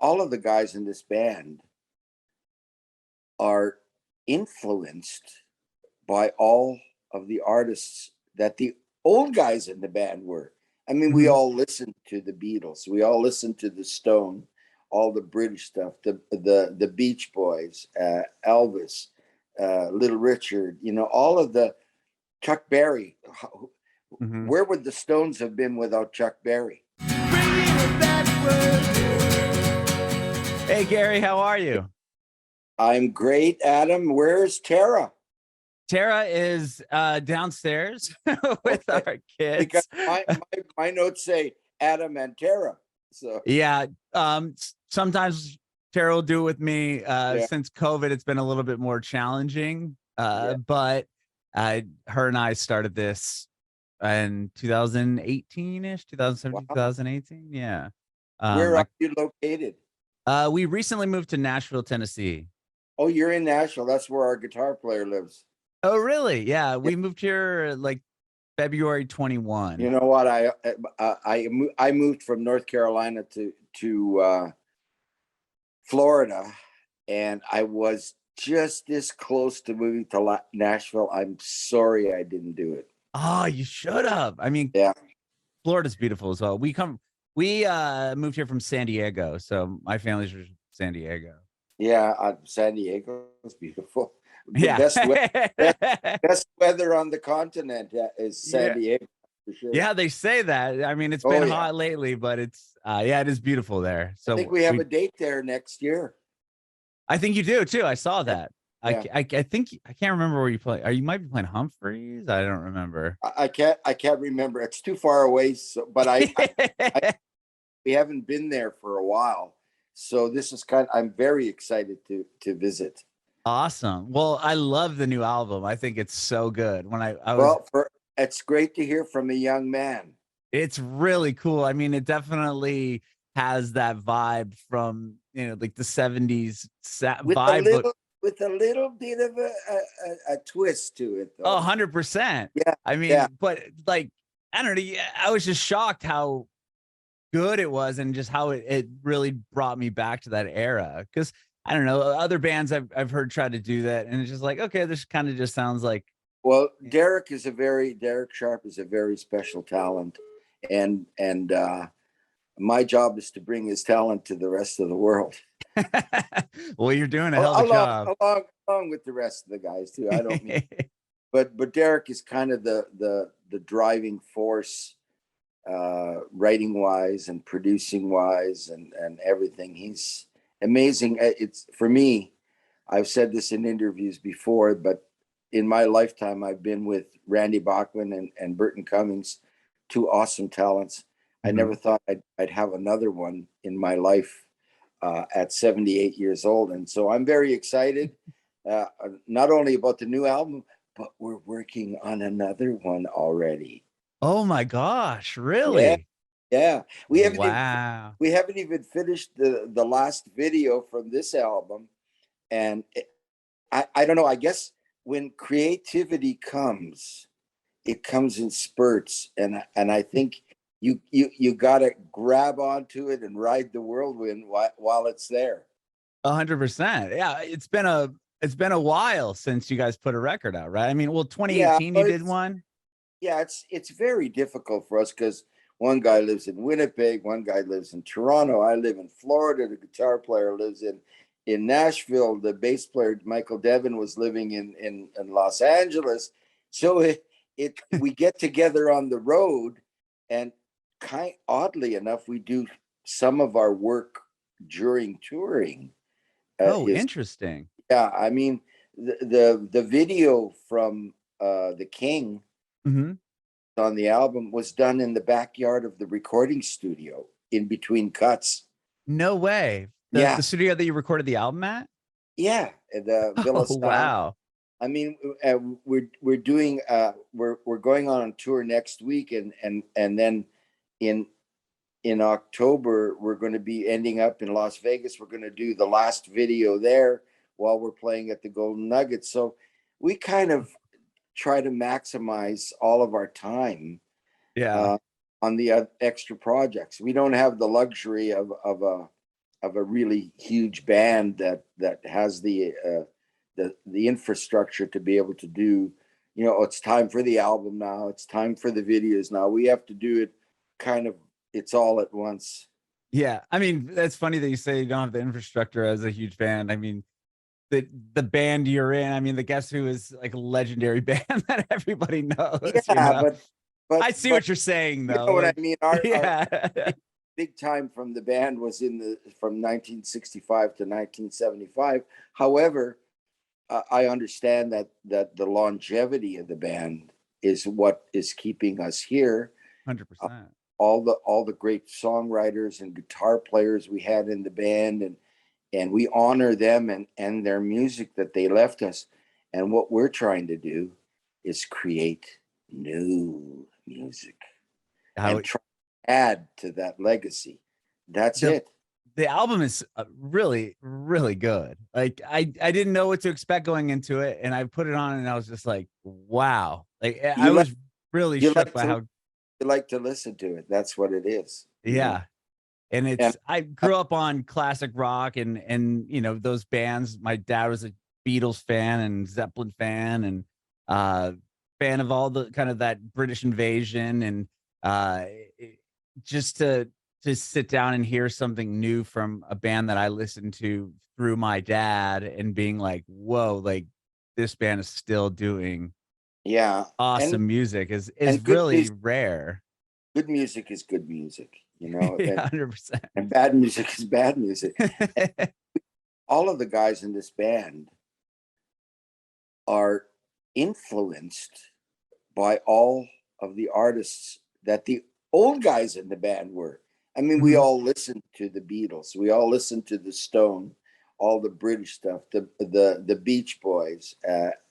all of the guys in this band are influenced by all of the artists that the old guys in the band were. I mean, we all listened to the Beatles, we all listened to the Stone, all the British stuff, the Beach Boys, Elvis, Little Richard, you know, all of the Chuck Berry. Where would the Stones have been without Chuck Berry? Hey, Gary, how are you? I'm great, Adam. Where's Tara? Tara is downstairs with our kids. Because my notes say Adam and Tara. So yeah, sometimes Tara will do it with me. Since COVID, it's been a little bit more challenging. But her and I started this in 2018-ish, 2017, 2018. Yeah. Where are you located? We recently moved to Nashville, Tennessee. Oh, you're in Nashville. That's where our guitar player lives. Oh, really? Yeah, we moved here like February 21. You know what? I moved from North Carolina to Florida, and I was just this close to moving to Nashville. I'm sorry I didn't do it. Oh, you should have. I mean, yeah, Florida's beautiful as well. We moved here from San Diego, so my family's from San Diego. Yeah, San Diego is beautiful. The best weather on the continent is San Diego, for sure. Yeah, they say that. I mean, it's been hot lately, but it's it is beautiful there. So I think we have a date there next year. I think you do too. I saw that. Yeah. I think I can't remember where you play. You might be playing Humphreys. I don't remember. I can't remember. It's too far away. So, but we haven't been there for a while. So this is I'm very excited to visit. Awesome. Well, I love the new album. I think it's so good. When it's great to hear from a young man. It's really cool. I mean, it definitely has that vibe from, you know, like the 70s vibe. With a little bit of a twist to it, though. 100%. Yeah. I mean, but like, I don't know. I was just shocked how good it was and just how it really brought me back to that era. Because I don't know, other bands I've heard try to do that, and it's just like, okay, this kind of just sounds like. Well, Derek Sharp is a very special talent, and my job is to bring his talent to the rest of the world. Well, you're doing a hell of a job, along with the rest of the guys too. I don't mean, but Derek is kind of the driving force, writing wise and producing wise and everything. He's amazing. It's for me, I've said this in interviews before, but in my lifetime, I've been with Randy Bachman and Burton Cummings, two awesome talents. I never thought I'd have another one in my life at 78 years old. And so I'm very excited, not only about the new album, but we're working on another one already. Oh my gosh, really? Yeah. We haven't even finished the last video from this album. And I don't know, I guess when creativity comes, it comes in spurts. And I think you got to grab onto it and ride the whirlwind while it's there. 100%. Yeah. It's been a while since you guys put a record out, right? I mean, well, 2018 you did one. Yeah, it's very difficult for us because one guy lives in Winnipeg, one guy lives in Toronto, I live in Florida, the guitar player lives in Nashville, the bass player Michael Devin was living in Los Angeles. So we get together on the road, and oddly enough, we do some of our work during touring. Interesting. Yeah, I mean the video from The King on the album was done in the backyard of the recording studio in between cuts. No way. The studio that you recorded the album at? Yeah, the Villa Stein. Wow. I mean, we're doing we're going on tour next week, and then in October we're going to be ending up in Las Vegas. We're going to do the last video there while we're playing at the Golden Nugget. So we kind of try to maximize all of our time on the extra projects. We don't have the luxury of of a really huge band that has the infrastructure to be able to do, you know, it's time for the album now, it's time for the videos now. We have to do it kind of, it's all at once. Yeah, I mean, that's funny that you say you don't have the infrastructure as a huge band. I mean, the band you're in, I mean, the Guess Who is like a legendary band that everybody knows. Yeah, you know? but I see what you're saying, though. You know what I mean? Our Yeah. big time from the band was from 1965 to 1975. However, I understand that the longevity of the band is what is keeping us here. 100%. All the great songwriters and guitar players we had in the band, and we honor them and their music that they left us. And what we're trying to do is create new music and try to add to that legacy. That's it. The album is really, really good. Like I didn't know what to expect going into it, and I put it on, and I was just like, wow. Like I was really shook by how you like to listen to it. That's what it is. Yeah. And I grew up on classic rock and you know, those bands. My dad was a Beatles fan and Zeppelin fan and fan of all the kind of that British invasion, and just to sit down and hear something new from a band that I listened to through my dad and being like, whoa, like this band is still doing awesome music is really rare. Good music is good music, you know. 100%. And bad music is bad music. All of the guys in this band are influenced by all of the artists that the old guys in the band were. I mean, we all listened to the Beatles, we all listened to the Stone, all the British stuff, the Beach Boys,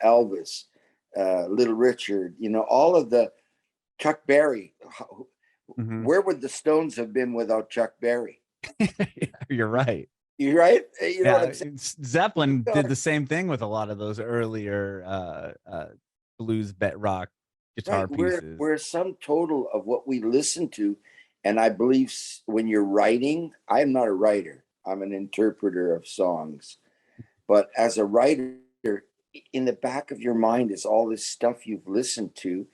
Elvis, Little Richard, you know, all of the Chuck Berry. Where would the Stones have been without Chuck Berry? You're right. You're right. You know what I'm saying? Zeppelin did the same thing with a lot of those earlier blues rock guitar pieces. We're a sum total of what we listen to. And I believe when you're writing, I'm not a writer, I'm an interpreter of songs. But as a writer, in the back of your mind is all this stuff you've listened to.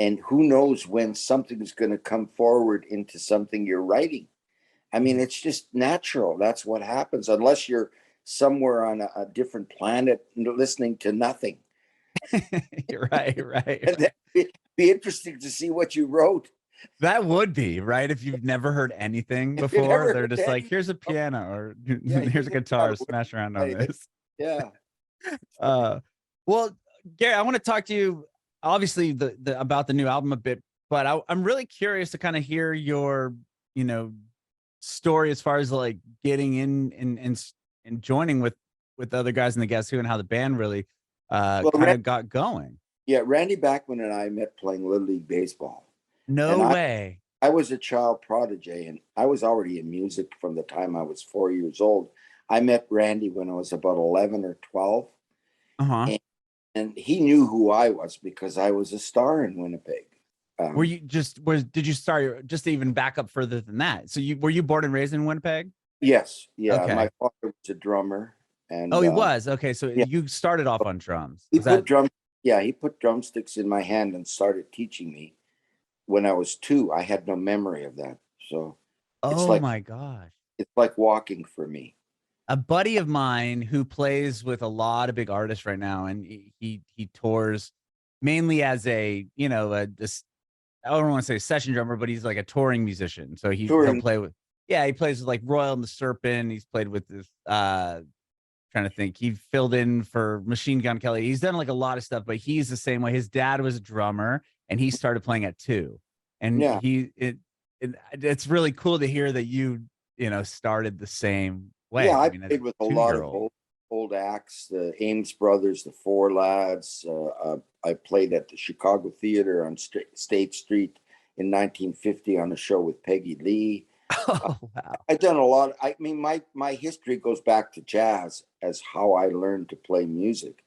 And who knows when something's going to come forward into something you're writing. I mean, it's just natural. That's what happens, unless you're somewhere on a different planet listening to nothing. You're right. And it'd be interesting to see what you wrote. That would be right if you've never heard anything before. They're just like, here's a piano or here's a guitar, smash around on this. Yeah. Well, Garry, I want to talk to you obviously about the new album a bit, but I'm really curious to kind of hear your, you know, story as far as like getting in and joining with other guys in the Guess Who and how the band really kind of got going. Yeah, Randy Bachman and I met playing Little League Baseball. No way. I was a child prodigy, and I was already in music from the time I was 4 years old. I met Randy when I was about 11 or 12. And he knew who I was because I was a star in Winnipeg. Did you start just to even back up further than that? So were you born and raised in Winnipeg? Yes. Yeah. Okay. My father was a drummer. And he was. Okay. So you started off on drums. He put drumsticks in my hand and started teaching me when I was 2. I had no memory of that. So my gosh. It's like walking for me. A buddy of mine who plays with a lot of big artists right now, and he tours mainly as a, you know, I don't want to say session drummer, but he's like a touring musician. So he'll play with, he plays with like Royal and the Serpent. He's played with this, trying to think. He filled in for Machine Gun Kelly. He's done like a lot of stuff, but he's the same way. His dad was a drummer and he started playing at 2. And it's really cool to hear that you know, started the same way. Yeah, I played with a lot of old acts, the Ames Brothers, the Four Lads. I played at the Chicago Theater on State Street in 1950 on a show with Peggy Lee. Oh, wow. I've done a lot. I mean, my history goes back to jazz as how I learned to play music.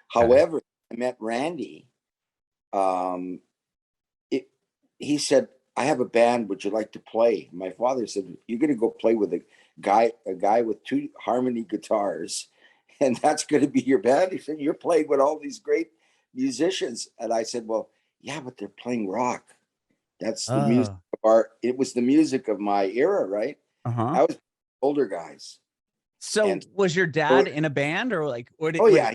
However, I met Randy. He said, I have a band. Would you like to play? My father said, you're going to go play with a guy with 2 harmony guitars, and that's going to be your band. He said, you're playing with all these great musicians. And I said, well, yeah, but they're playing rock. That's the music of it was the music of my era, right? I was older guys. So and was your dad in a band, or like, or yeah,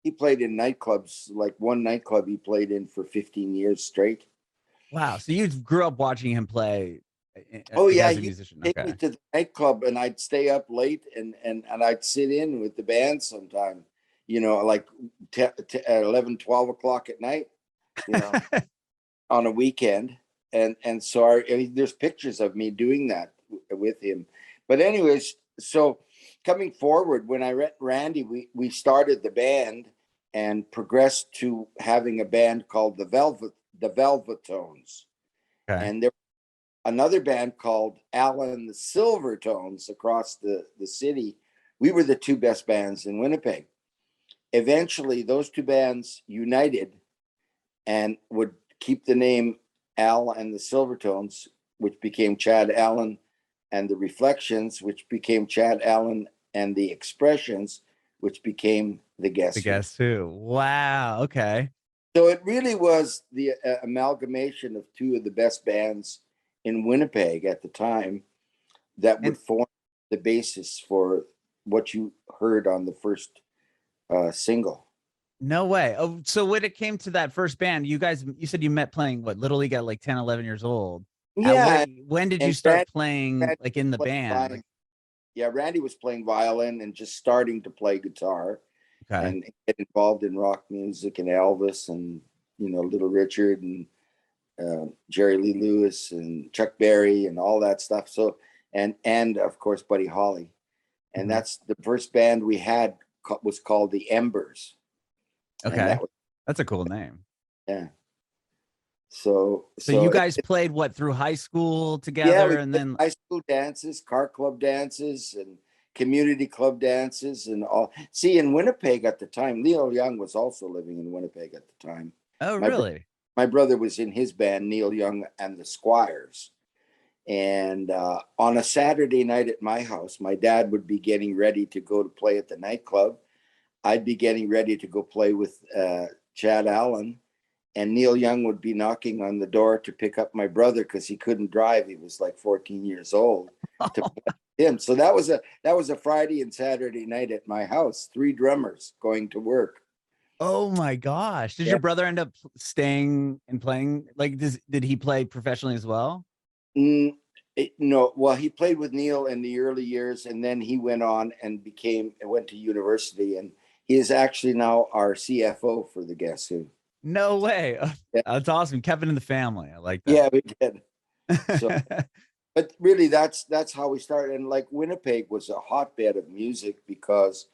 he played in nightclubs. Like one nightclub he played in for 15 years straight. Wow. So you grew up watching him play. Oh yeah, as a he'd musician. take me to the nightclub, and I'd stay up late, and I'd sit in with the band sometime, you know, like 11, 12 o'clock at night, you know, on a weekend. And so there's pictures of me doing that with him. But anyways, so coming forward, when I met Randy, we started the band and progressed to having a band called the Velvetones. Okay. And there another band called Allman the Silvertones across the city. We were the 2 best bands in Winnipeg. Eventually, those 2 bands united and would keep the name Al and the Silvertones, which became Chad Allen and the Reflections, which became Chad Allen and the Expressions, which became the Guess Who. The Guess Who. Wow. Okay. So it really was the amalgamation of 2 of the best bands in Winnipeg at the time that would form the basis for what you heard on the first single. No way. Oh, so when it came to that first band, you said you met playing what, Little League at like 10, 11 years old. Yeah. When did you start playing like in the band? Yeah, Randy was playing violin and just starting to play guitar. Okay. And get involved in rock music and Elvis and, you know, Little Richard and Jerry Lee Lewis and Chuck Berry and all that stuff. So, and of course, Buddy Holly. And that's the first band we had was called the Embers. Okay. That's a cool name. Yeah. So you guys played what, through high school together? Yeah, and then high school dances, car club dances, and community club dances and all. See, in Winnipeg at the time, Neil Young was also living in Winnipeg at the time. Oh, really? My brother was in his band, Neil Young and the Squires. And on a Saturday night at my house, my dad would be getting ready to go to play at the nightclub. I'd be getting ready to go play with Chad Allen. And Neil Young would be knocking on the door to pick up my brother because he couldn't drive. He was like 14 years old to play him. So that was a Friday and Saturday night at my house. 3 drummers going to work. Oh my gosh! Did your brother end up staying and playing? Like, did he play professionally as well? No. Well, he played with Neil in the early years, and then he went on and went to university, and he is actually now our CFO for the Guess Who. No way! Yeah. That's awesome. Kept it in the family. I like that. Yeah, we did. So, but really, that's how we started. And like Winnipeg was a hotbed of music because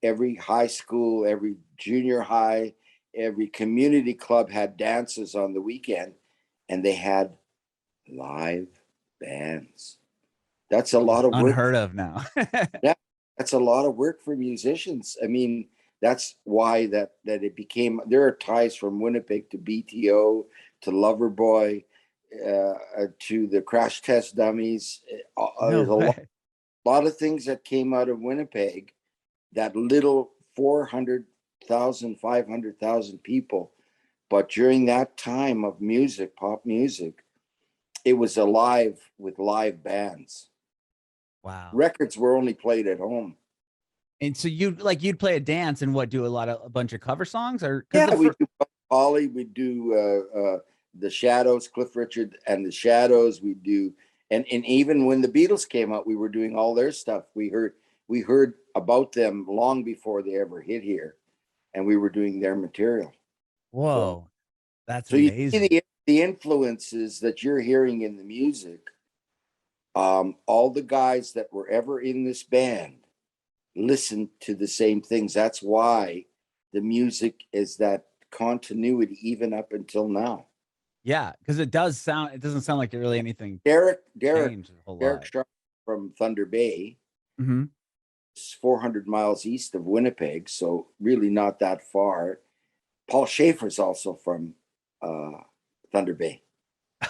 every high school, every junior high, every community club had dances on the weekend, and they had live bands. That's a lot of work. Unheard of now. Yeah, that's a lot of work for musicians. I mean, that's why that it became. There are ties from Winnipeg to BTO, to Loverboy, to the Crash Test Dummies. There's a lot of things that came out of Winnipeg. That little 400,000, 500,000 people. But during that time of music, pop music, it was alive with live bands. Wow. Records were only played at home. And so you'd play a dance and do a bunch of cover songs? Or yeah, we do Holly, we do the Shadows, Cliff Richard and the Shadows. We do, and even when the Beatles came out, we were doing all their stuff. We heard about them long before they ever hit here, and we were doing their material. Whoa, that's amazing. You see the influences that you're hearing in the music. All the guys that were ever in this band listened to the same things. That's why the music is that continuity even up until now. Yeah, because it doesn't sound like really anything. Derek Shaw from Thunder Bay. It's 400 miles east of Winnipeg, so really not that far. Paul Schaefer's also from Thunder Bay.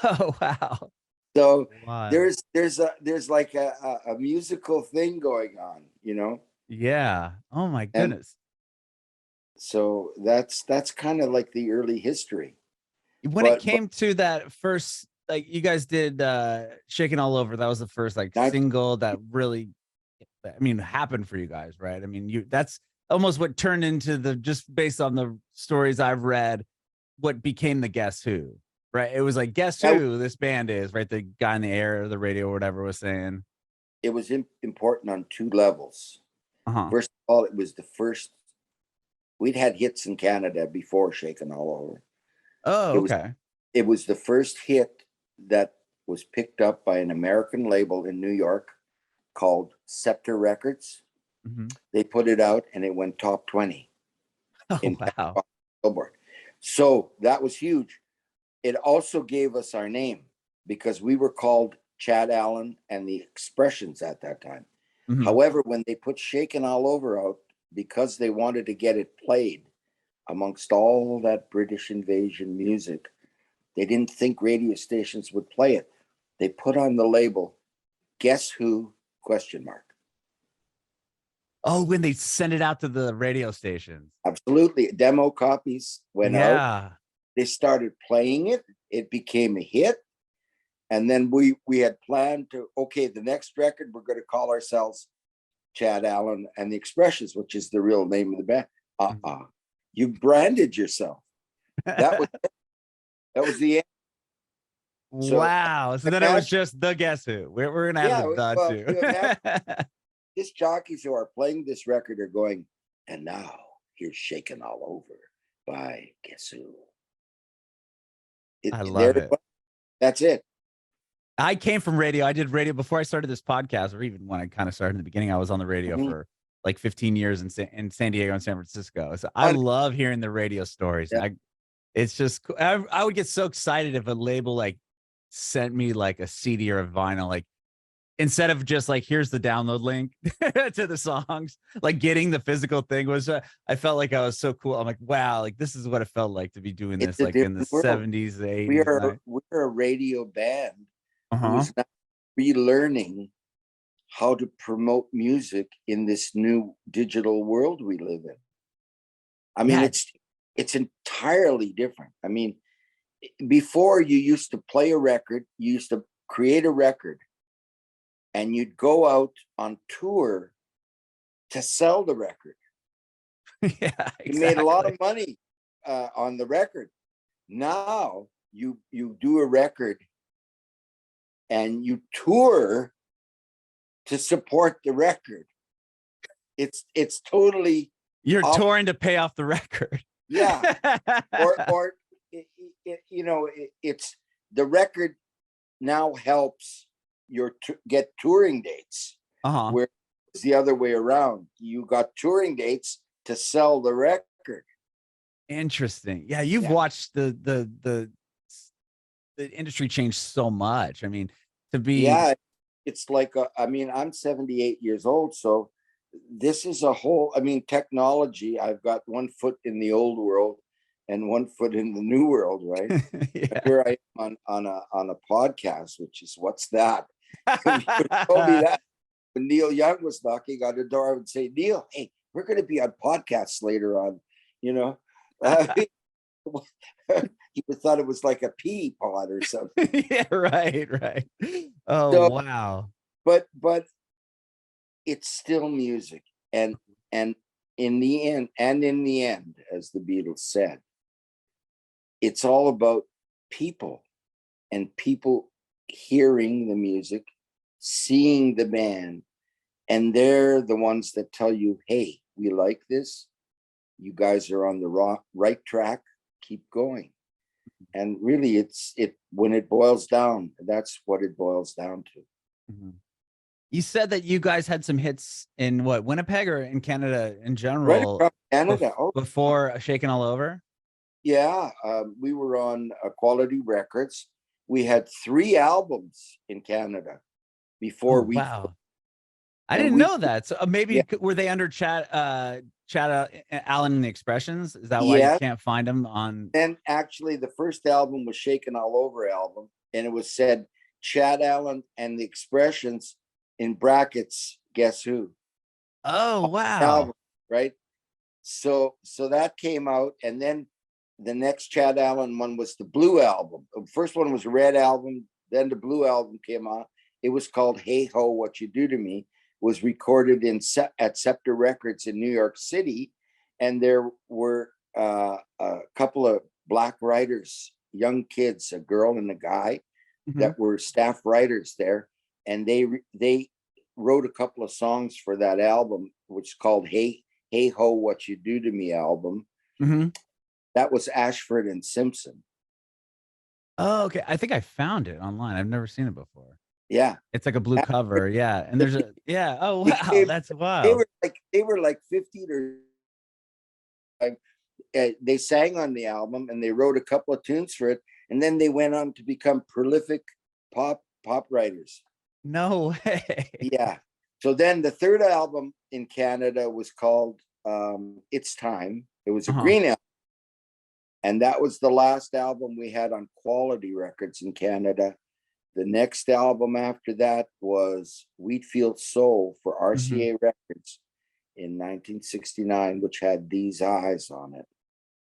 Oh, wow. So Wild. there's like a musical thing going on, you know? Yeah. Oh my And goodness. so that's kind of like the early history. When it But came to that first, like you guys did Shaking All Over, that was the first like not, single that really, I mean, happened for you guys, right? I mean, that's almost what turned into the, just based on the stories I've read, what became the Guess Who, right? It was like, guess that, who this band is, right? The guy in the air or the radio or whatever was saying. it was important on two levels. Uh-huh. First of all, it was the first, we'd had hits in Canada before Shaken All Over. Oh, It was okay. it was the first hit that was picked up by an American label in New York called Scepter Records. Mm-hmm. They put it out and it went top 20 Oh, in wow. Billboard. So that was huge. It also gave us our name because we were called Chad Allen and the Expressions at that time. Mm-hmm. However, when they put Shaken All Over out, because they wanted to get it played amongst all that British invasion music, they didn't think radio stations would play it. They put on the label, Guess Who? ? Oh, when they send it out to the radio stations. Absolutely. Demo copies went out. Yeah. They started playing it. It became a hit. And then we had planned to, okay, the next record, we're going to call ourselves Chad Allen and the Expressions, which is the real name of the band. You branded yourself. That was the end. So Wow. So then it was just the Guess Who. We're gonna have the two. Disc jockeys who are playing this record are going, and now here's Shaken All Over by Guess Who. I love it. That's it. I came from radio. I did radio before I started this podcast, or even when I kind of started in the beginning. I was on the radio for like 15 years in San Diego and San Francisco. So I love hearing the radio stories. Yeah. It's just, I would get so excited if a label like sent me like a CD or a vinyl, like instead of just like, here's the download link to the songs, like getting the physical thing was, I felt like I was so cool. I'm like, wow, like this is what it felt like to be doing this, like in the 70s, the 80s. We're a radio band Uh-huh. who's now relearning how to promote music in this new digital world we live in. I mean, it's entirely different. I mean, before you used to play a record, you used to create a record, and you'd go out on tour to sell the record. Yeah, exactly. You made a lot of money on the record. Now you do a record and you tour to support the record. It's totally, you're touring to pay off the record. Yeah. or it's the record now helps get touring dates. Where it's the other way around. You got touring dates to sell the record. Interesting. Yeah, you've watched the industry change so much. I mean, to be it's like I mean, I'm 78 years old, so this is a whole, I mean, technology. I've got one foot in the old world and one foot in the new world, right? Yeah. Here I am on a podcast, which is, what's that? You told me that when Neil Young was knocking on the door, I would say, Neil, hey, we're going to be on podcasts later on, you know. He would thought it was like a pea pod or something. Yeah, right. Oh, so, wow. But it's still music, and in the end, as the Beatles said, it's all about people and people hearing the music, seeing the band, and they're the ones that tell you, hey, we like this. You guys are on the right track. Keep going. And really, it's when it boils down, that's what it boils down to. Mm-hmm. You said that you guys had some hits in Winnipeg or in Canada in general? Right across Canada. Before Shaken All Over? Yeah, we were on Quality Records. We had 3 albums in Canada before we. Wow. I didn't know that. So maybe were they under Chad Allen and the Expressions? Is that why you can't find them on? And actually, the first album was Shaken All Over album, and it was said Chad Allen and the Expressions in brackets. Guess who? Oh, wow. Album, right? So that came out, and then the next Chad Allen one was the Blue album. The first one was a Red album, then the Blue album came out. It was called Hey Ho, What You Do to Me. Was recorded at Scepter Records in New York City, and there were a couple of black writers, young kids, a girl and a guy, that were staff writers there, and they wrote a couple of songs for that album, which is called Hey Ho, What You Do to Me album. That was Ashford and Simpson. Oh, okay. I think I found it online. I've never seen it before. Yeah, it's like a blue cover. Yeah, and there's a Oh wow, that's wild. They were like 15 or they sang on the album, and they wrote a couple of tunes for it, and then they went on to become prolific pop writers. No way. Yeah. So then the third album in Canada was called It's Time. It was a green album. And that was the last album we had on Quality Records in Canada. The next album after that was Wheatfield Soul for RCA Records in 1969, which had These Eyes on it.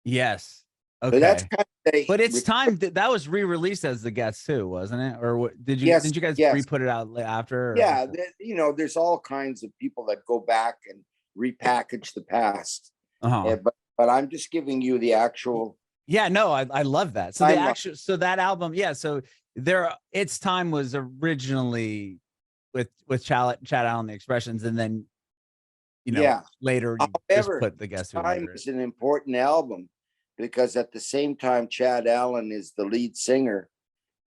Yes. Okay. So that's kind of but It's Time that was re-released as the Guess Who, wasn't it? Or what, did you guys re-put it out after? Yeah, there's all kinds of people that go back and repackage the past. But I'm just giving you the actual. Yeah, no, I love that. So that album, yeah. So It's Time was originally with Chad Allen, the Expressions, and then later you just put the Guess Who. Time is an important album because at the same time Chad Allen is the lead singer.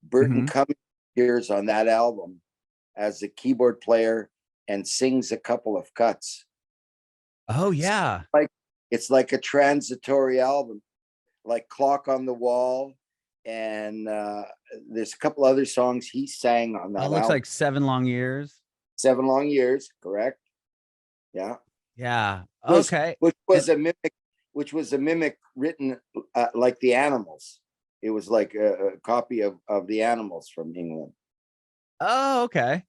Burton Cummings appears on that album as a keyboard player and sings a couple of cuts. Oh yeah, it's like a transitory album, like Clock on the Wall, and there's a couple other songs he sang on that. It looks like 7 Long Years. 7 Long Years, correct? Yeah. Yeah. Okay. Which was a mimic written like the Animals. It was like a copy of the Animals from England. Oh, okay.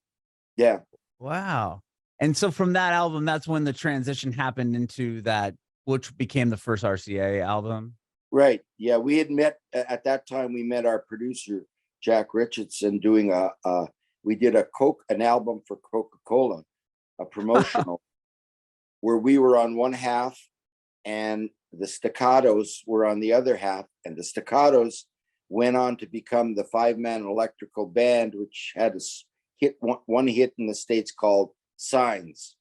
Yeah. Wow. And so from that album, that's when the transition happened into that, which became the first RCA album. Right. Yeah. We had met at that time. We met our producer, Jack Richardson, doing we did an album for Coca-Cola, a promotional where we were on one half and the Staccatos were on the other half, and the Staccatos went on to become the 5-man electrical band, which had a one hit in the States called Signs.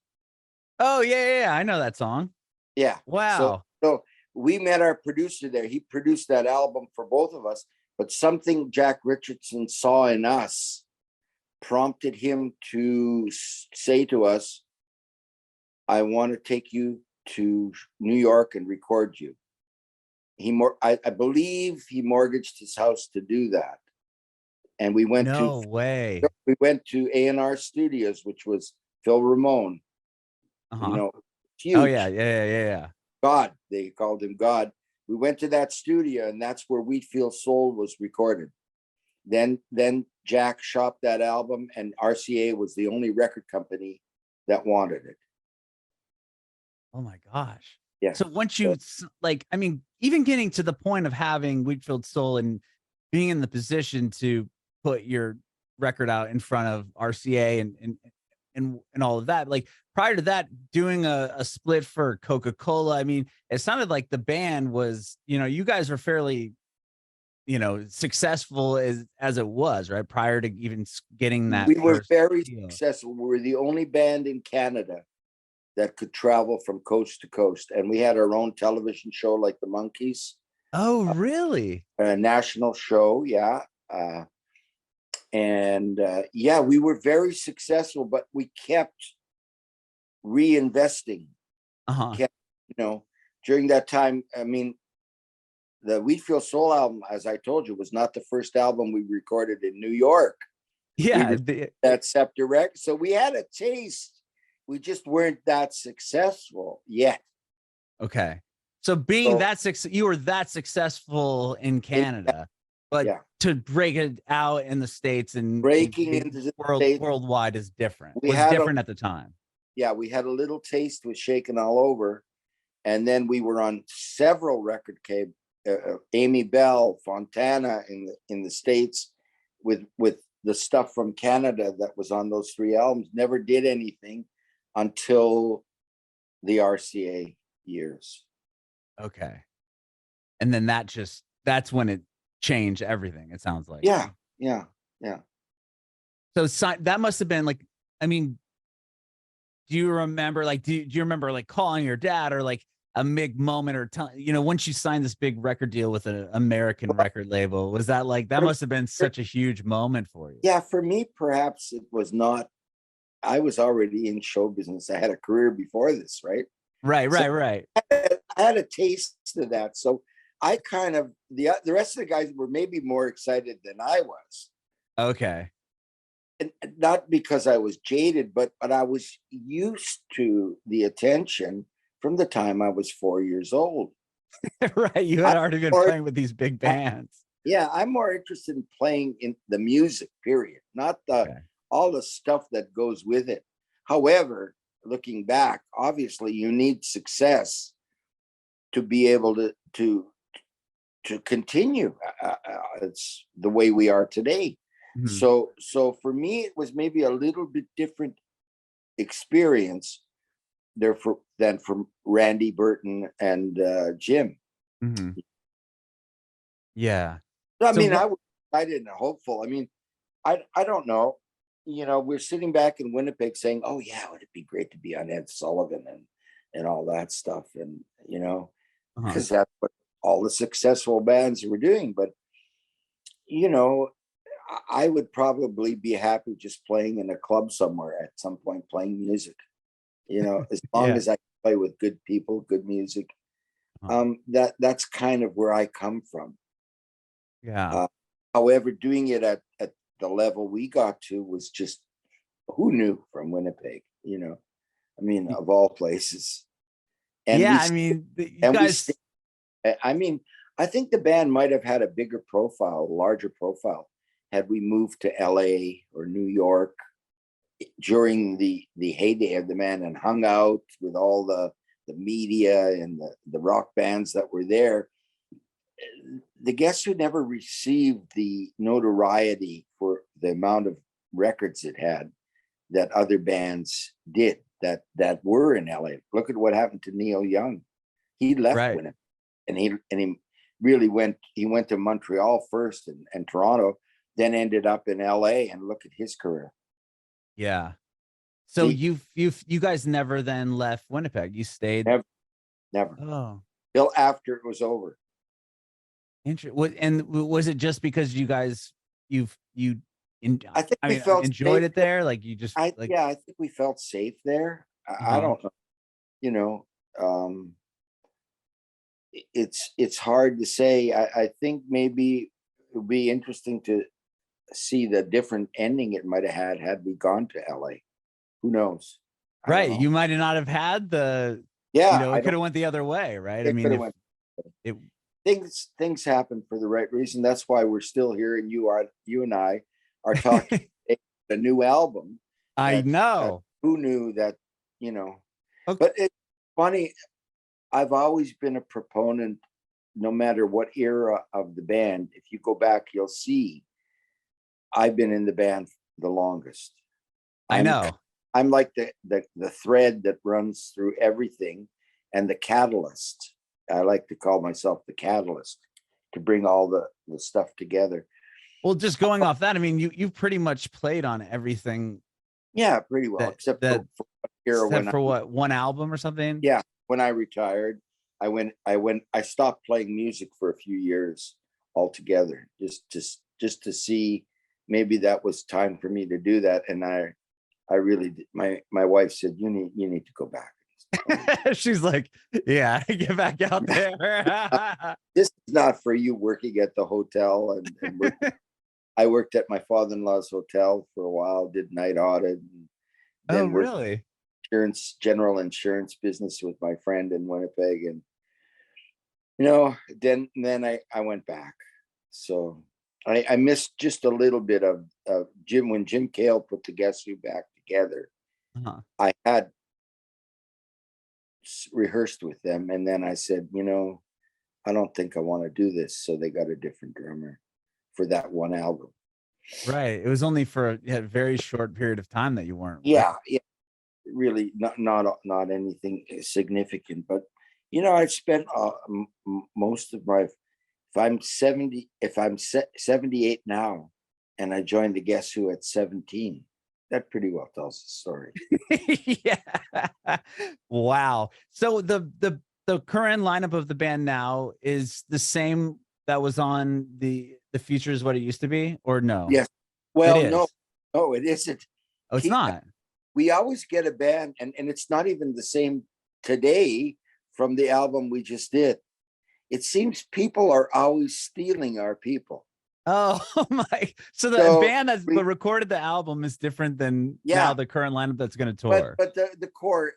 Oh yeah. I know that song. Yeah. Wow. So we met our producer there. He produced that album for both of us, but something Jack Richardson saw in us prompted him to say to us, I want to take you to New York and record you. I believe he mortgaged his house to do that. And we went we went to A&R Studios, which was Phil Ramone. Huge. Oh yeah. God, they called him God. We went to that studio, and that's where Wheatfield Soul was recorded. Then Jack shopped that album, and RCA was the only record company that wanted it. Oh my gosh. Yeah. So once you even getting to the point of having Wheatfield Soul and being in the position to put your record out in front of RCA and all of that, like prior to that, doing a split for Coca-Cola, I mean, it sounded like the band was, you guys were fairly, successful as it was, right? Prior to even getting that. We were very successful. We were the only band in Canada that could travel from coast to coast. And we had our own television show like the Monkees. Oh, really? A national show, yeah. We were very successful, but we kept reinvesting. During that time, I mean, the Wheatfield Soul album, as I told you, was not the first album we recorded in New York. Yeah. That Scepter Records. So we had a taste. We just weren't that successful yet. Okay. So you were that successful in Canada. But yeah. to break it out in the States and Breaking into the States, worldwide is different. we Was had different at the time. Yeah, we had a little taste with Shaken All Over, and then we were on several record Amy Bell, Fontana in the States, with the stuff from Canada that was on those 3 albums. Never did anything until the RCA years. Okay. And then that's when it changed everything, it sounds like. Yeah. So that must have been like, I mean, do you remember, like, do you remember like calling your dad, or like a big moment, or once you signed this big record deal with an American record label, was that like, that must have been such a huge moment for you? Yeah, for me, perhaps it was not. I was already in show business. I had a career before this, right? Right. I had a taste of that. So I kind of, the rest of the guys were maybe more excited than I was. Okay. And not because I was jaded, but I was used to the attention from the time I was 4 years old. Right. You had already been playing with these big bands. Yeah, I'm more interested in playing in the music, period, not all the stuff that goes with it. However, looking back, obviously you need success to be able to continue. It's the way we are today. So for me, it was maybe a little bit different experience than from Randy Burton and Jim. Yeah. I mean, I was excited and hopeful. I mean, I don't know. We're sitting back in Winnipeg saying, "Oh yeah, would it be great to be on Ed Sullivan and all that stuff?" And because that's what all the successful bands were doing. But I would probably be happy just playing in a club somewhere at some point, playing music, as long as I play with good people, good music. That's kind of where I come from. Yeah. However, doing it at the level we got to was just, who knew, from Winnipeg, I mean, of all places. And I mean, you guys, I mean, I think the band might have had a bigger profile, larger profile, had we moved to LA or New York during the heyday of the band and hung out with all the media and the rock bands that were there. The Guess Who never received the notoriety for the amount of records it had that other bands did that were in LA. Look at what happened to Neil Young. He left Winnipeg, and he really went to Montreal first and Toronto, then ended up in LA, and look at his career. Yeah. So you guys never then left Winnipeg. You stayed? Never. Oh. Till after it was over. And was it just because you guys I think we felt enjoyed it there? Like you just I think we felt safe there. I don't know. It's hard to say. I think maybe it would be interesting to see the different ending it might have had we gone to LA. Who knows? Right. You might not have had the, it could have went the other way, right? I mean, things happen for the right reason. That's why we're still here, and you and I are talking a new album. I know. Who knew that, But it's funny. I've always been a proponent, no matter what era of the band. If you go back, you'll see I've been in the band the longest. I know. I'm like the thread that runs through everything, and the catalyst. I like to call myself the catalyst to bring all the stuff together. Well, just going off that, I mean, you've pretty much played on everything. Yeah, pretty well, except for one album or something. Yeah, when I retired, I stopped playing music for a few years altogether, just to see, maybe that was time for me to do that. And I really did. My wife said, you need to go back. She's like, yeah, get back out there. This is not for you working at the hotel. And I worked at my father-in-law's hotel for a while, did night audit. And then really? General insurance business with my friend in Winnipeg. And, then I went back. So I missed just a little bit of Jim when Jim Cale put the Guess Who back together. I had rehearsed with them, and then I said, I don't think I want to do this. So they got a different drummer for that one album. Right. It was only for a very short period of time that you weren't. Yeah, really not anything significant. But I've spent most of my. If I'm 78 now, and I joined the Guess Who at 17, that pretty well tells the story. Yeah. Wow. So the current lineup of the band now is the same that was on the Future Is What It Used to Be, or no? Yes. Well, no, it isn't. Oh, it's not. We always get a band, and it's not even the same today from the album we just did. It seems people are always stealing our people. Oh my! So the band that recorded the album is different than now the current lineup that's going to tour. But the core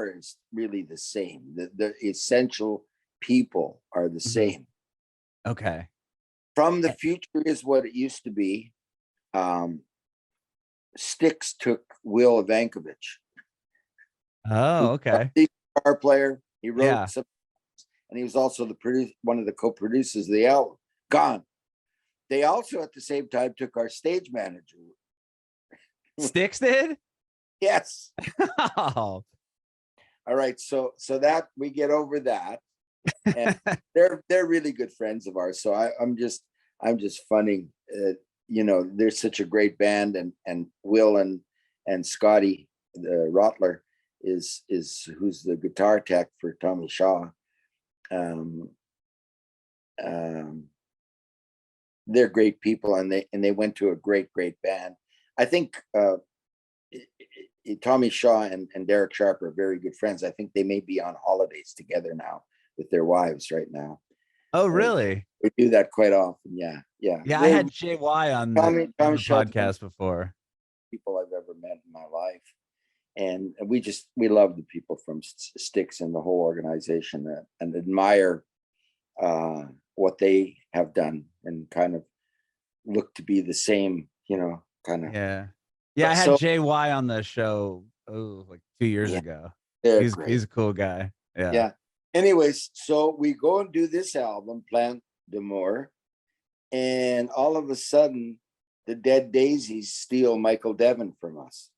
is really the same. The essential people are the same. Okay. From the Future Is What It Used to Be. Styx took Will Evankovich. Oh, okay. The guitar player. He wrote some. And he was also one of the co-producers of the album. Gone. They also, at the same time, took our stage manager. Styx did? Yes. Oh. All right. So that we get over that, and they're really good friends of ours. So I'm just funning. They're such a great band, and Will and Scotty the Rottler is who's the guitar tech for Tommy Shaw. They're great people, and they went to a great band. I think Tommy Shaw and Derek Sharp are very good friends. I think they may be on holidays together now with their wives right now. Oh, really? We do that quite often. Yeah. I had JY on the podcast before. People I've ever met in my life. And we love the people from Styx and the whole organization, and admire what they have done, and kind of look to be the same, kind of. Yeah. I had JY on the show like 2 years ago. He's a cool guy. Yeah. Anyways, so we go and do this album, Plein D'Amour, and all of a sudden, the Dead Daisies steal Michael Devin from us.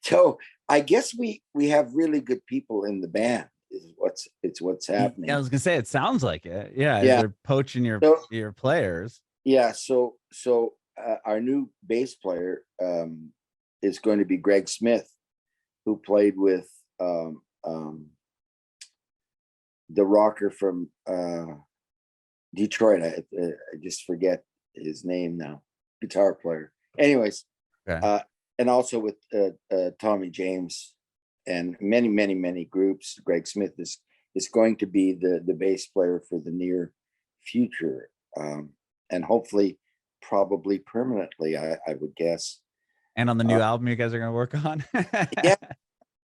So I guess we have really good people in the band. It's what's happening. Yeah, I was gonna say, it sounds like it. Yeah. They're poaching your players. Yeah. So our new bass player is going to be Greg Smith, who played with the rocker from Detroit. I just forget his name now. Guitar player. Anyways, and also with Tommy James and many groups. Greg Smith is going to be the bass player for the near future, and hopefully, probably permanently, I would guess. And on the new album you guys are going to work on? Yeah,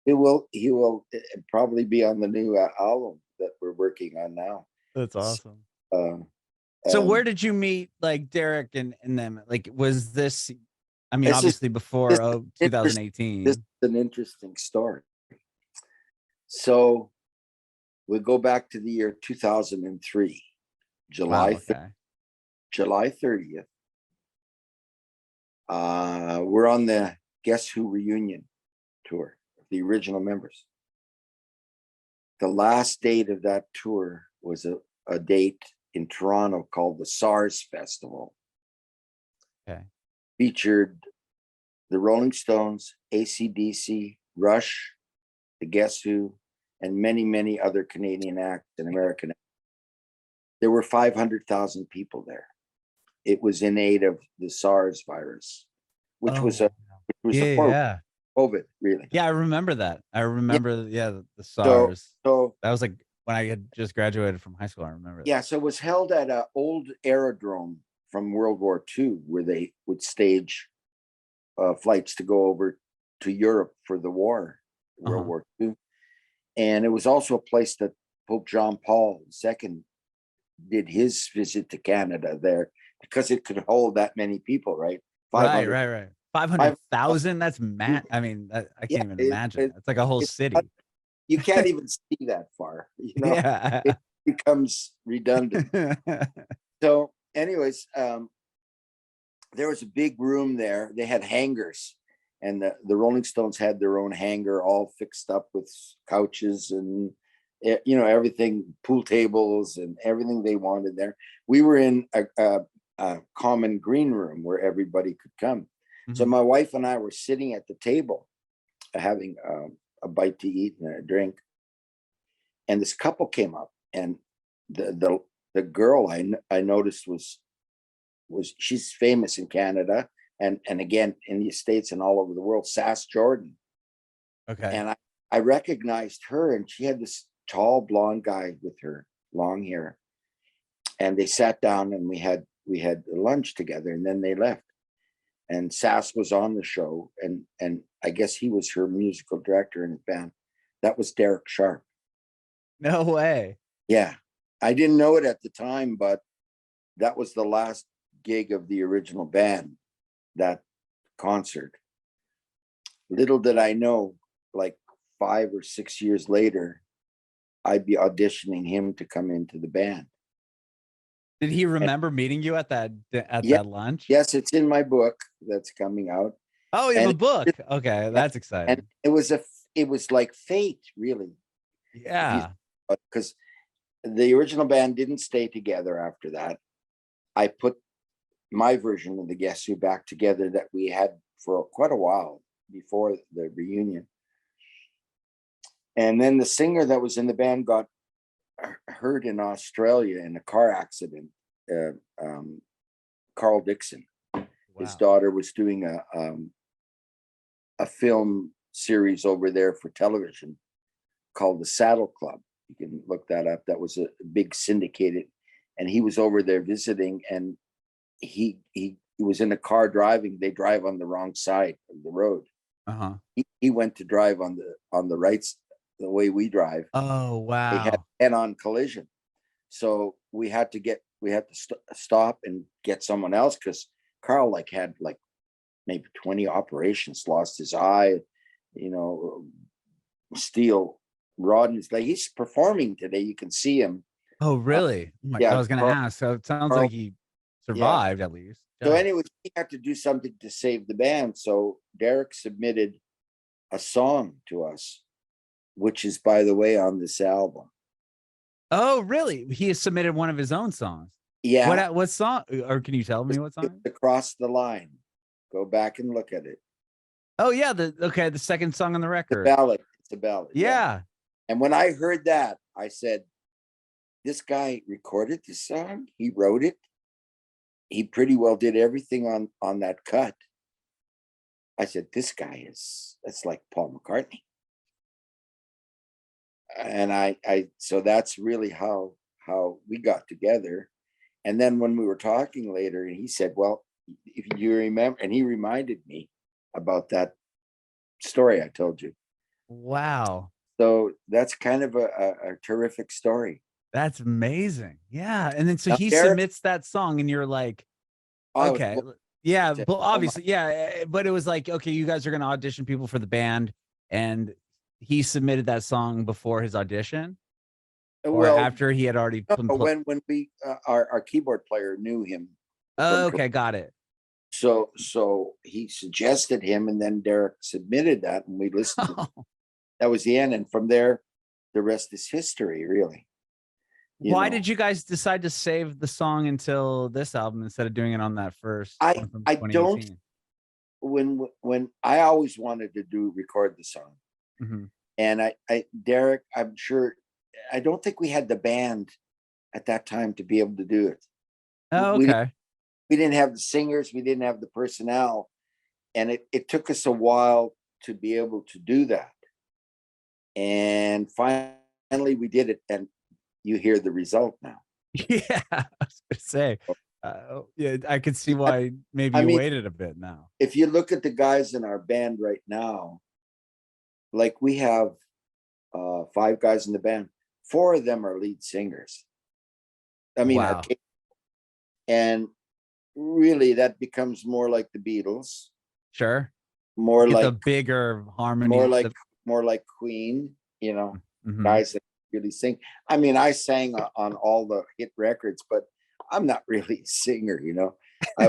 he will probably be on the new album that we're working on now. That's awesome. So where did you meet like Derek and them? Like, was this, I mean, obviously before 2018. This is an interesting story. So we go back to the year 2003, July 30th. We're on the Guess Who reunion tour, the original members. The last date of that tour was a date in Toronto called the SARS Festival. Okay. Featured the Rolling Stones, AC/DC, Rush, the Guess Who, and many other Canadian acts and American acts. There were 500,000 people there. It was in aid of the SARS virus, which was COVID, really. Yeah, I remember that. I remember, the SARS. So that was like when I had just graduated from high school. I remember that. Yeah, so it was held at an old aerodrome from World War II, where they would stage flights to go over to Europe for the war, World War II. And it was also a place that Pope John Paul II did his visit to Canada there because it could hold that many people, right? 500, Right. 500,000. That's mad. I mean, I can't even imagine that. It's like a whole city. You can't even see that far, Yeah. it becomes redundant. So anyways, there was a big room there. They had hangars, and the Rolling Stones had their own hangar all fixed up with couches and everything, pool tables and everything they wanted there. We were in a common green room where everybody could come. So my wife and I were sitting at the table having a bite to eat and a drink, and this couple came up, and the girl I noticed was she's famous in Canada and again in the States and all over the world, Sass Jordan. Okay. And I recognized her, and she had this tall blonde guy with her, long hair, and they sat down and we had lunch together, and then they left. And Sass was on the show, and I guess he was her musical director in his band. That was Derek Sharp. No way. Yeah, I didn't know it at the time, but that was the last gig of the original band, that concert. Little did I know, like 5 or 6 years later, I'd be auditioning him to come into the band. Did he remember meeting you at that Yeah, that lunch? yes, it's in my book that's coming out. Oh, you have And a book. Okay, that's exciting. And it was like fate, really. Yeah. Because the original band didn't stay together after that. I put my version of the Guess Who back together that we had for quite a while before the reunion. And then the singer that was in the band got hurt in Australia in a car accident. Carl Dixon. Wow. His daughter was doing a film series over there for television called The Saddle Club. You can look that up. That was a big syndicated, and he was over there visiting, and he was in a car driving. They drive on the wrong side of the road. He went to drive on the right, the way we drive. Oh wow. They had head-on collision, so we had to stop and get someone else, because Carl had maybe 20 operations, lost his eye, steel rod in his leg. He's performing today. You can see him. Oh really? Oh my God, I was gonna ask. So it sounds like he survived at least. So anyways, we had to do something to save the band. So Derek submitted a song to us, which is, by the way, on this album. Oh really? He has submitted one of his own songs. Yeah. What song? Or can you tell me what song? Across the Line. Go back and look at it. Oh yeah, the second song on the record. The ballad. It's a ballad. Yeah. And when I heard that, I said, this guy recorded this song. He wrote it. He pretty well did everything on that cut. I said, this guy that's like Paul McCartney. And so that's really how we got together. And then when we were talking later, and he said, well, if you remember, and he reminded me about that story I told you. Wow. So that's kind of a terrific story. That's amazing. Yeah. And then so he submits that song, and you're like, okay. Yeah, but obviously, yeah. But it was like, okay, you guys are gonna audition people for the band, and he submitted that song before his audition, or after he had already. When we our keyboard player knew him. Oh, okay, got it. So he suggested him, and then Derek submitted that, and we listened. That was the end, and from there, the rest is history, really. Why did you guys decide to save the song until this album instead of doing it on that first? I don't. When I always wanted to record the song, and Derek, I'm sure, I don't think we had the band at that time to be able to do it. Oh, okay. We didn't have the singers, we didn't have the personnel, and it took us a while to be able to do that. And finally we did it, and you hear the result now. Yeah, I was gonna say, yeah, I could see why maybe you waited a bit now. If you look at the guys in our band right now, like we have 5 guys in the band, 4 of them are lead singers. I mean, Wow. and really that becomes more like the Beatles. Sure. More Get like the bigger harmony. More like Queen, you know, Mm-hmm. guys that really sing. I mean, I sang on all the hit records, but I'm not really a singer, you know. I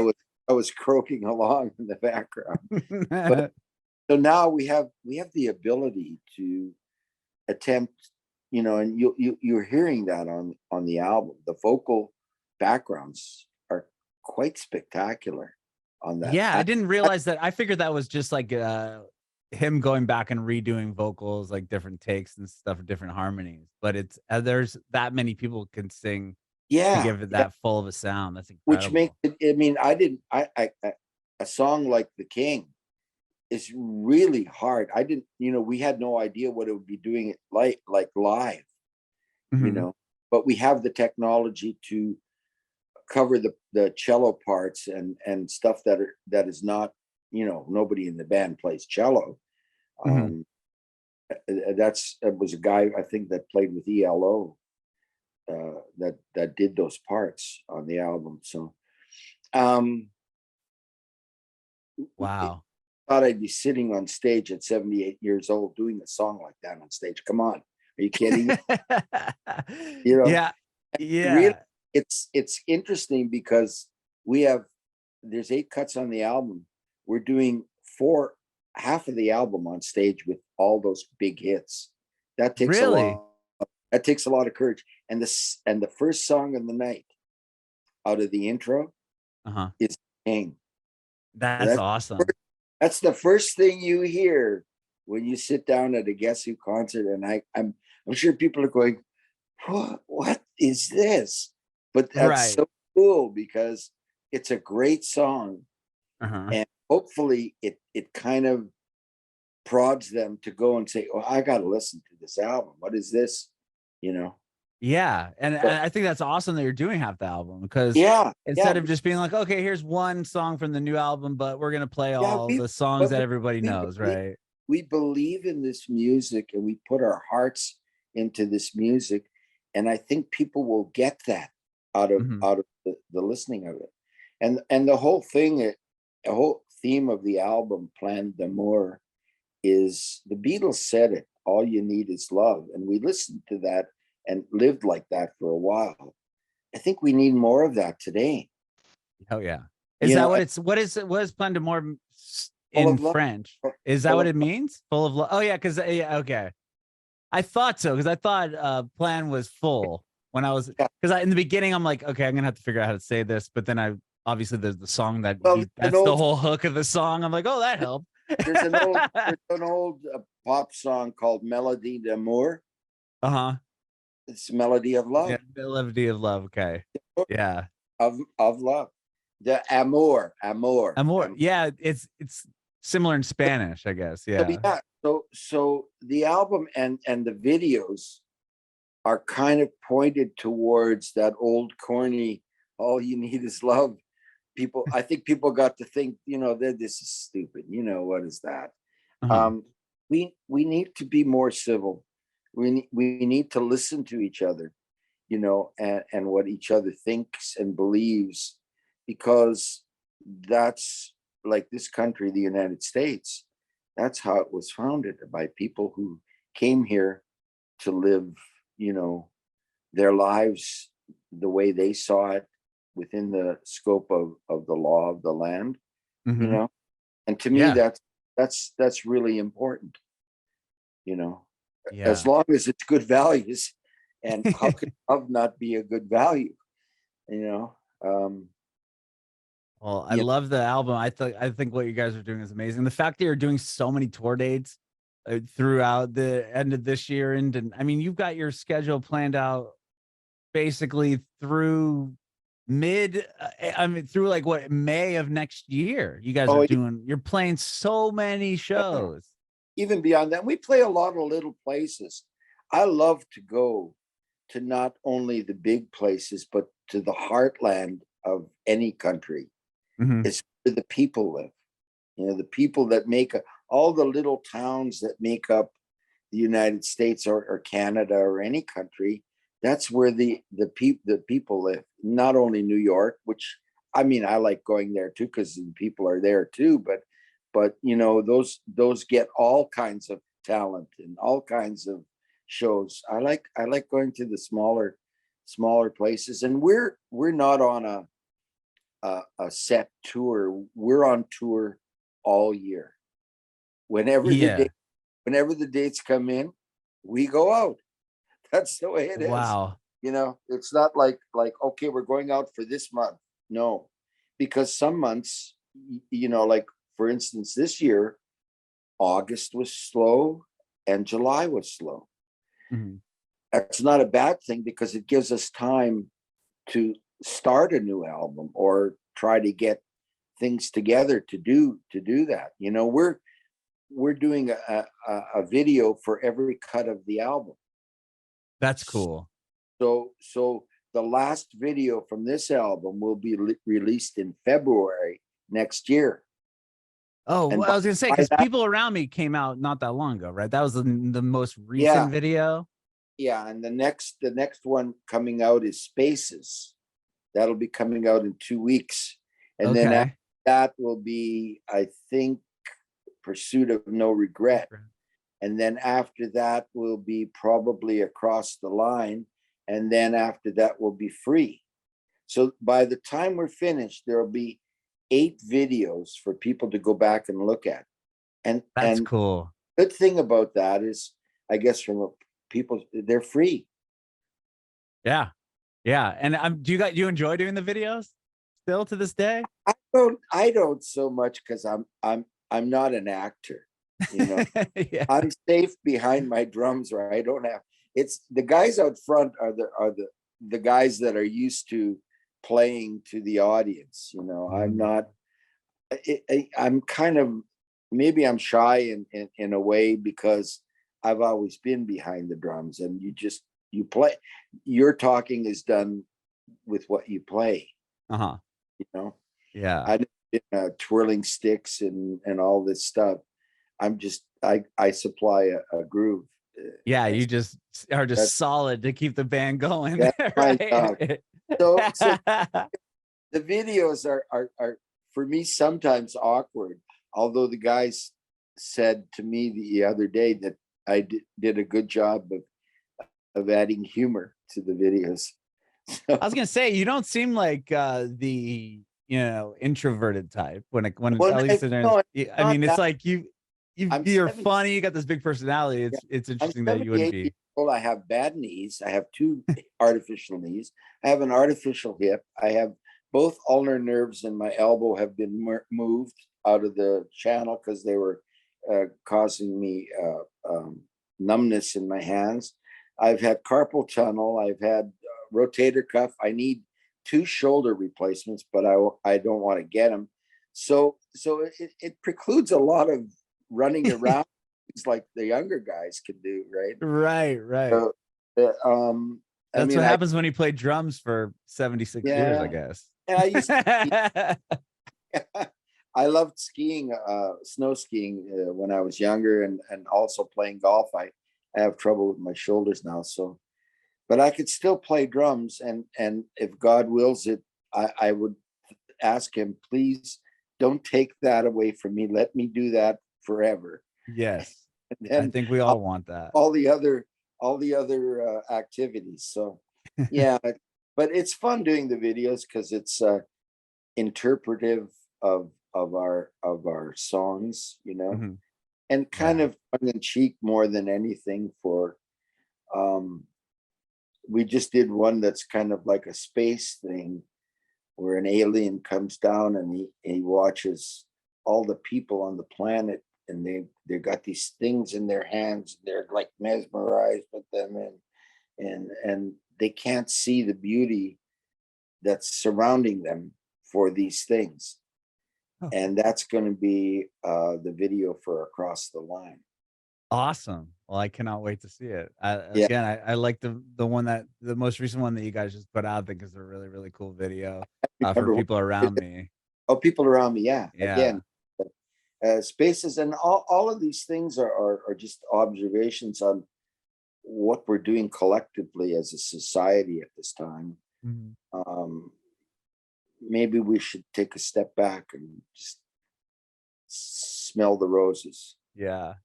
was croaking along in the background. But so now we have the ability to attempt, you know, and you're hearing that on the album. The vocal backgrounds are quite spectacular on that. Yeah, I didn't realize that. I figured that was just like him going back and redoing vocals, like different takes and stuff, different harmonies. But it's there's that many people can sing to give it that full of a sound. That's which makes incredible. it. I mean, I a song like The King is really hard. I didn't, you know, we had no idea what it would be doing it like live, you Mhm. know, but we have the technology to cover the cello parts and stuff that is not, you know, nobody in the band plays cello. Mhm. It was a guy I think that played with ELO that did those parts on the album. So um Wow. thought I'd be sitting on stage at 78 years old doing a song like that on stage. Come on, are you kidding me? You know, Yeah. really, Yeah. it's interesting because there's 8 cuts on the album. We're doing half of the album on stage with all those big hits. That takes a Really? lot. That takes a lot of courage. And the first song of the night out of the intro Uh-huh. is King. That's That's awesome. that's the first thing you hear when you sit down at a Guess Who concert. And I'm sure people are going, what is this? But that's Right. so cool because it's a great song. Uh-huh. And hopefully it kind of prods them to go and say, oh, I got to listen to this album. What is this? You know? Yeah, and So, I think that's awesome that you're doing half the album because yeah. instead of just being like, okay, here's one song from the new album, but we're gonna play Yeah. all the songs But that everybody we knows, believe, right? we believe in this music and we put our hearts into this music. And I think people will get that Mhm. out of the listening of it. And the whole thing, the whole theme of the album, Plein D'Amour, is the Beatles said it, all you need is love. And we listened to that and lived like that for a while. I think we need more of that today. Hell yeah. Is You that know, what it's what is Plein d'Amour full in of love, French? Is that full what of it means? Full of love. Oh yeah, because yeah, okay. I thought so because I thought plan was full when I was yeah. because in the beginning I'm like, okay, I'm gonna have to figure out how to say this, but then I obviously there's the song that Well, that's the whole hook of the song. I'm like, oh, that helped. there's an old pop song called Melody d'Amour. Uh-huh. It's Melody of Yeah, Love. melody of love. Okay. Yeah. Of love. The Amor. Amor. Yeah, it's similar in Spanish, I guess. So Yeah. yeah, so the album and the videos are kind of pointed towards that old corny, all you need is love. I think people got to think, you know, that this is stupid. You know, what is that? Uh-huh. Um, we need to be more civil. We need to listen to each other, you know, and what each other thinks and believes, because that's like this country, the United States. That's how it was founded, by people who came here to live, you know, their lives the way they saw it within the scope of the law of the land, you Hmm. know. And to me, Yeah. that's really important, you know, as Yeah. long as it's good values. And how could love not be a good value, you know? Well, I You love the album. I think what you guys are doing is amazing. The fact that you're doing so many tour dates throughout the end of this year, and I mean, you've got your schedule planned out basically through I mean, through like what, May of next year. You guys are oh, you're playing so many shows. even beyond that, we play a lot of little places. I love to go to not only the big places, but to the heartland of any country. Mhm. It's where the people live. You know, the people that make all the little towns that make up the United States or Canada or any country. that's where the people live. Not only New York, which I mean I like going there too because the people are there too. But you know those get all kinds of talent and all kinds of shows. I like going to the smaller places, and we're not on a set tour. We're on tour all year. Whenever the dates come in, we go out. That's the way it is. Wow. You know, it's not like okay, we're going out for this month. No, because some months, you know, like for instance, this year, August was slow and July was slow. Mm-hmm. That's not a bad thing because it gives us time to start a new album or try to get things together to do that. You know, we're doing a video for every cut of the album. That's cool. So the last video from this album will be released in February next year. Oh, And well, I was gonna say because People Around Me came out not that long ago, right? That was the most recent video. Yeah, and the next one coming out is Spaces. That'll be coming out in 2 weeks, and then after that will be, I think, Pursuit of No Regret, and then after that will be probably Across the Line, and then after that will be Free. So by the time we're finished, there'll be 8 videos for people to go back and look at. And that's cool. Good thing about that is, I guess, from people, they're free. Yeah. And do you enjoy doing the videos still to this day? I don't so much because I'm not an actor. You know, I'm safe behind my drums, where I don't have. It's the guys out front are the guys that are used to playing to the audience. You know, I'm not. I'm kind of, maybe I'm shy in a way because I've always been behind the drums, and you play. Your talking is done with what you play. You know. Yeah. I twirling sticks and all this stuff. I'm just I supply a groove. Yeah, you just are just solid to keep the band going. Right? So the videos are for me sometimes awkward. Although the guys said to me the other day that I did a good job of adding humor to the videos. I was gonna say, you don't seem like the introverted type when at least I mean, it's like you're funny, you got this big personality. It's interesting that you wouldn't be. I have bad knees. I have 2 artificial knees. I have an artificial hip. I have both ulnar nerves in my elbow have been moved out of the channel because they were causing me numbness in my hands. I've had carpal tunnel. I've had rotator cuff. I need 2 shoulder replacements, but I don't want to get them. So it precludes a lot of running around. It's like the younger guys can do, right? Right. So, that's what happens when you play drums for 76 years, I guess. And I used to I loved skiing, snow skiing when I was younger, and also playing golf. I have trouble with my shoulders now, so but I could still play drums, and if God wills it, I would ask him, please don't take that away from me. Let me do that forever. Yes. I think we all want that. All the other activities. So yeah, but it's fun doing the videos because it's interpretive of our songs, you know, and kind of tongue in cheek more than anything. For we just did one that's kind of like a space thing where an alien comes down and he watches all the people on the planet, and they got these things in their hands. They're like mesmerized with them, and they can't see the beauty that's surrounding them for these things. And that's going to be the video for Across the Line. Awesome. Well, I cannot wait to see it. Again, I like the most recent one that you guys just put out. I think is a really, really cool video for People Around Me. Oh, People Around Me. Yeah. Again, spaces, and all of these things are just observations on what we're doing collectively as a society at this time, maybe we should take a step back and just smell the roses. Yeah.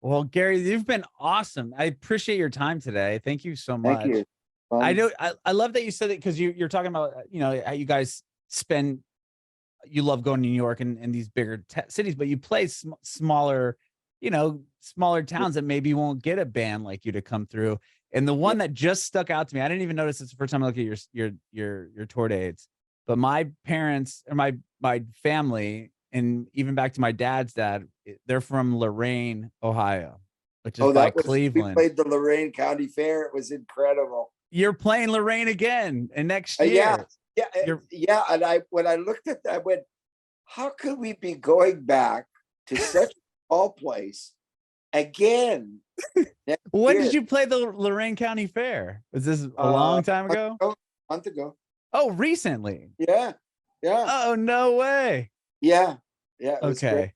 Well, Garry, you've been awesome. I appreciate your time today. Thank you so much. Thank you. I know I love that you said it, because you're talking about, you know, how you guys spend, you love going to New York and these bigger cities, but you play smaller, you know, smaller towns that maybe won't get a band like you to come through. And the one that just stuck out to me, I didn't even notice it's the first time I looked at your tour dates, but my parents or my family, and even back to my dad's dad, they're from Lorain, Ohio, which is by Cleveland. We played the Lorain County Fair. It was incredible. You're playing Lorain again and next year. Yeah. And when I looked at that, I went, how could we be going back to such a small place again? When did you play the Lorain County Fair? Was this a long time ago? A month ago. Oh, recently. Yeah. Oh, no way. Yeah. Okay. Great.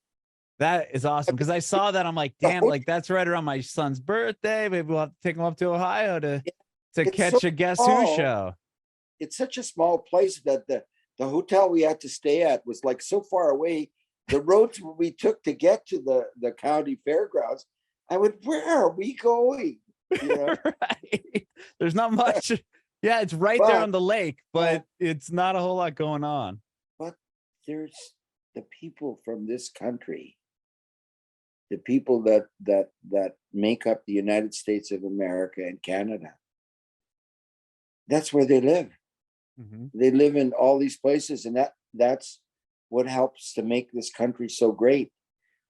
That is awesome, because I saw that. I'm like, damn, like that's right around my son's birthday. Maybe we'll have to take him up to Ohio to catch a Guess Who show. It's such a small place that the hotel we had to stay at was like so far away. The roads we took to get to the county fairgrounds, I went, where are we going? You know? Right. There's not much. Yeah, it's right there on the lake, but it's not a whole lot going on. But there's the people from this country, the people that make up the United States of America and Canada. That's where they live. They live in all these places, and that's what helps to make this country so great.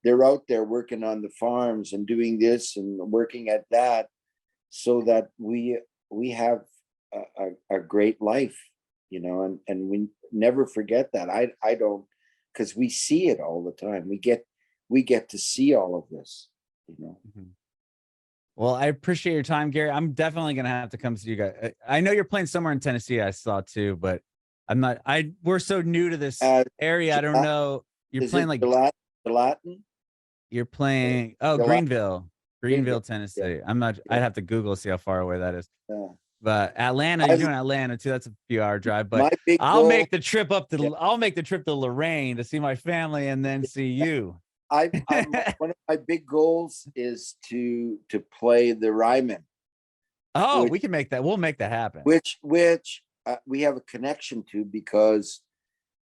They're out there working on the farms and doing this and working at that, so that we have a great life, you know, and we never forget that. I don't, because we see it all the time. We get to see all of this, you know. Well, I appreciate your time, Garry. I'm definitely gonna have to come see you guys. I know you're playing somewhere in Tennessee, I saw too, but I'm not. We're so new to this area. I don't know. You're playing like Latin. You're playing Greenville, Tennessee. Yeah. I'm not. I'd have to Google see how far away that is. Yeah. But Atlanta, you're doing Atlanta too. That's a few hour drive. But I'll make the trip up to. I'll make the trip to Lorain to see my family and then see you. I'm one of my big goals is to play the Ryman. Oh, we can make that. We'll make that happen. Which we have a connection to, because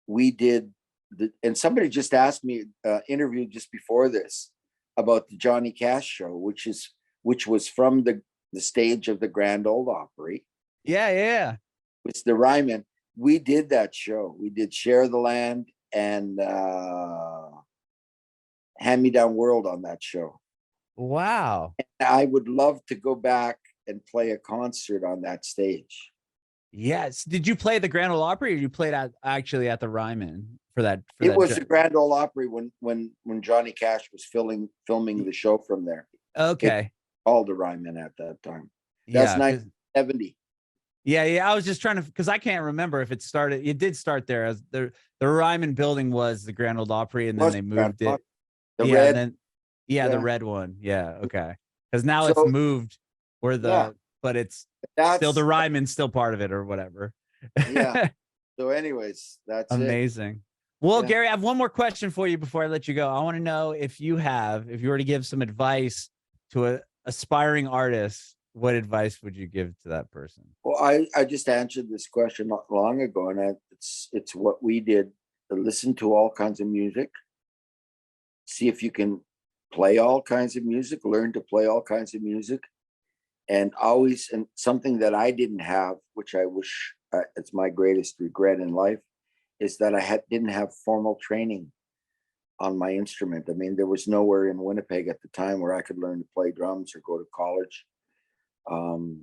we did and somebody just asked me, interviewed just before this, about the Johnny Cash show, which was from the stage of the Grand Ole Opry. Yeah. It's the Ryman. We did that show. We did Share the Land and Hand Me Down World on that show. Wow. And I would love to go back and play a concert on that stage. Yes. Did you play the Grand Ole Opry, or you played actually at the Ryman for that? It was the Grand Ole Opry when Johnny Cash was filming the show from there. Okay. Called the Ryman at that time. That's 1970. Yeah. I was just trying to, because I can't remember if it started. It did start there, as the Ryman building was the Grand Ole Opry, and then they moved it. The red one. Yeah. Okay. Because now it's moved where but it's still the Ryman's still part of it or whatever. Yeah. So anyways, that's amazing. Well, Garry, I have one more question for you before I let you go. I want to know if you were to give some advice to an aspiring artist, what advice would you give to that person? Well, I just answered this question not long ago, and it's what we did. Listen to all kinds of music. See if you can play all kinds of music, learn to play all kinds of music. And something that I didn't have, which I wish it's my greatest regret in life, is that I didn't have formal training on my instrument. I mean, there was nowhere in Winnipeg at the time where I could learn to play drums or go to college, go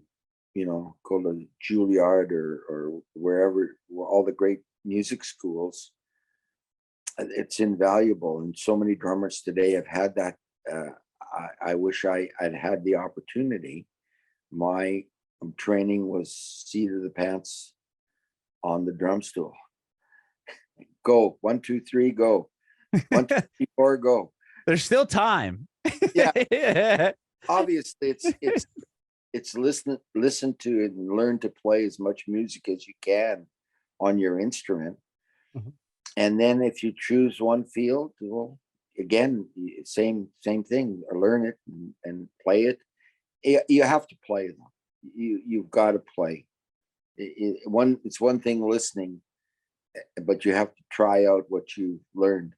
to Juilliard or wherever, all the great music schools. It's invaluable. And so many drummers today have had that. I wish I'd had the opportunity. My training was seat of the pants on the drum stool. Go 1, 2, 3, go 1, 2, 3, 4, go. There's still time. Yeah. obviously it's listen to and learn to play as much music as you can on your instrument. Mhm. And then if you choose one field, well, again, same thing, learn it and play it. You have to play them. You've got to play. It's one thing listening, but you have to try out what you've learned.